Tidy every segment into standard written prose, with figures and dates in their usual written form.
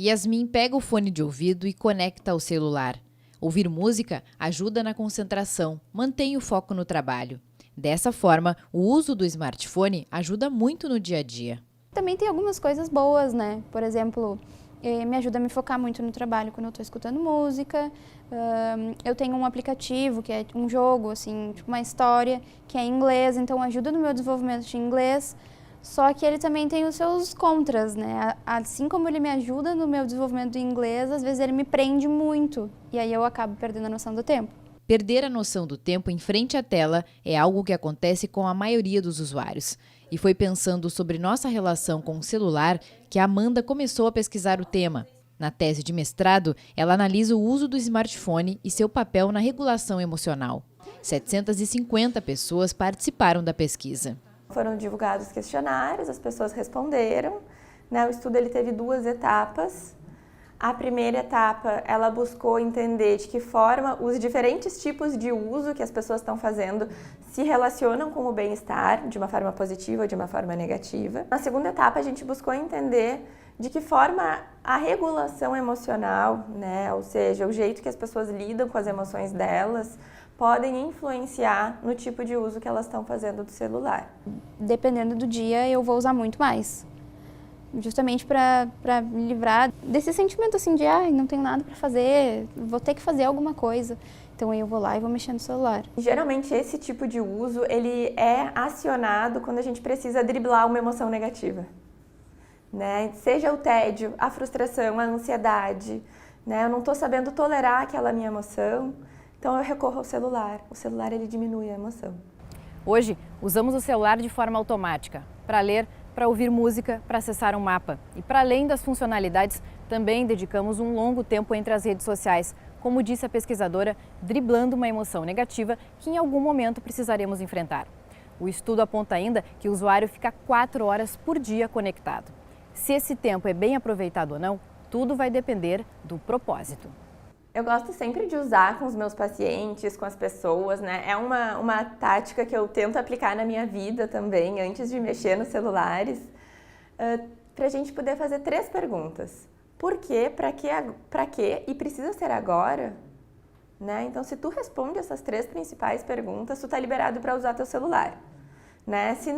Yasmin pega o fone de ouvido e conecta ao celular. Ouvir música ajuda na concentração, mantém o foco no trabalho. Dessa forma, o uso do smartphone ajuda muito no dia a dia. Também tem algumas coisas boas, né? Por exemplo, me ajuda a me focar muito no trabalho quando eu estou escutando música. Eu tenho um aplicativo que é um jogo, assim, tipo uma história, que é em inglês, então ajuda no meu desenvolvimento de inglês. Só que ele também tem os seus contras, né? Assim como ele me ajuda no meu desenvolvimento do inglês, às vezes ele me prende muito e aí eu acabo perdendo a noção do tempo. Perder a noção do tempo em frente à tela é algo que acontece com a maioria dos usuários. E foi pensando sobre nossa relação com o celular que a Amanda começou a pesquisar o tema. Na tese de mestrado, ela analisa o uso do smartphone e seu papel na regulação emocional. 750 pessoas participaram da pesquisa. Foram divulgados questionários, as pessoas responderam, né? O estudo ele teve 2 etapas. A primeira etapa, ela buscou entender de que forma os diferentes tipos de uso que as pessoas estão fazendo se relacionam com o bem-estar, de uma forma positiva ou de uma forma negativa. Na segunda etapa, a gente buscou entender de que forma a regulação emocional, né? Ou seja, o jeito que as pessoas lidam com as emoções delas, podem influenciar no tipo de uso que elas estão fazendo do celular. Dependendo do dia, eu vou usar muito mais. Justamente para me livrar desse sentimento assim de não tenho nada para fazer, vou ter que fazer alguma coisa. Então aí eu vou lá e vou mexer no celular. Geralmente esse tipo de uso ele é acionado quando a gente precisa driblar uma emoção negativa, né? Seja o tédio, a frustração, a ansiedade, né? Eu não estou sabendo tolerar aquela minha emoção, então eu recorro ao celular. O celular ele diminui a emoção. Hoje usamos o celular de forma automática para ler, para ouvir música, para acessar um mapa. E para além das funcionalidades, também dedicamos um longo tempo entre as redes sociais, como disse a pesquisadora, driblando uma emoção negativa que em algum momento precisaremos enfrentar. O estudo aponta ainda que o usuário fica 4 horas por dia conectado. Se esse tempo é bem aproveitado ou não, tudo vai depender do propósito. Eu gosto sempre de usar com os meus pacientes, com as pessoas, né? É uma tática que eu tento aplicar na minha vida também, antes de mexer nos celulares, para a gente poder fazer 3 perguntas. Por quê? Para quê? E precisa ser agora? Né? Então, se tu responde essas 3 principais perguntas, tu tá liberado para usar teu celular. Né? Se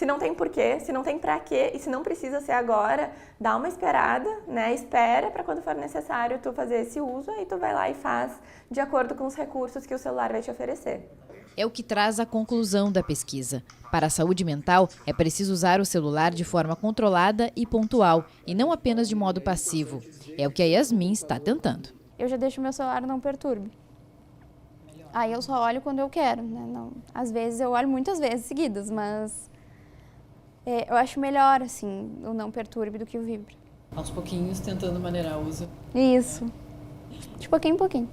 não tem porquê, se não tem pra quê e se não precisa ser agora, dá uma esperada, né? Espera para quando for necessário tu fazer esse uso, aí tu vai lá e faz de acordo com os recursos que o celular vai te oferecer. É o que traz a conclusão da pesquisa. Para a saúde mental, é preciso usar o celular de forma controlada e pontual, e não apenas de modo passivo. É o que a Yasmin está tentando. Eu já deixo meu celular não perturbe. Aí eu só olho quando eu quero, né? Não, às vezes eu olho muitas vezes seguidas, mas eu acho melhor, assim, o não perturbe do que o vibre. Aos pouquinhos, tentando maneirar o uso. Isso. De pouquinho em pouquinho.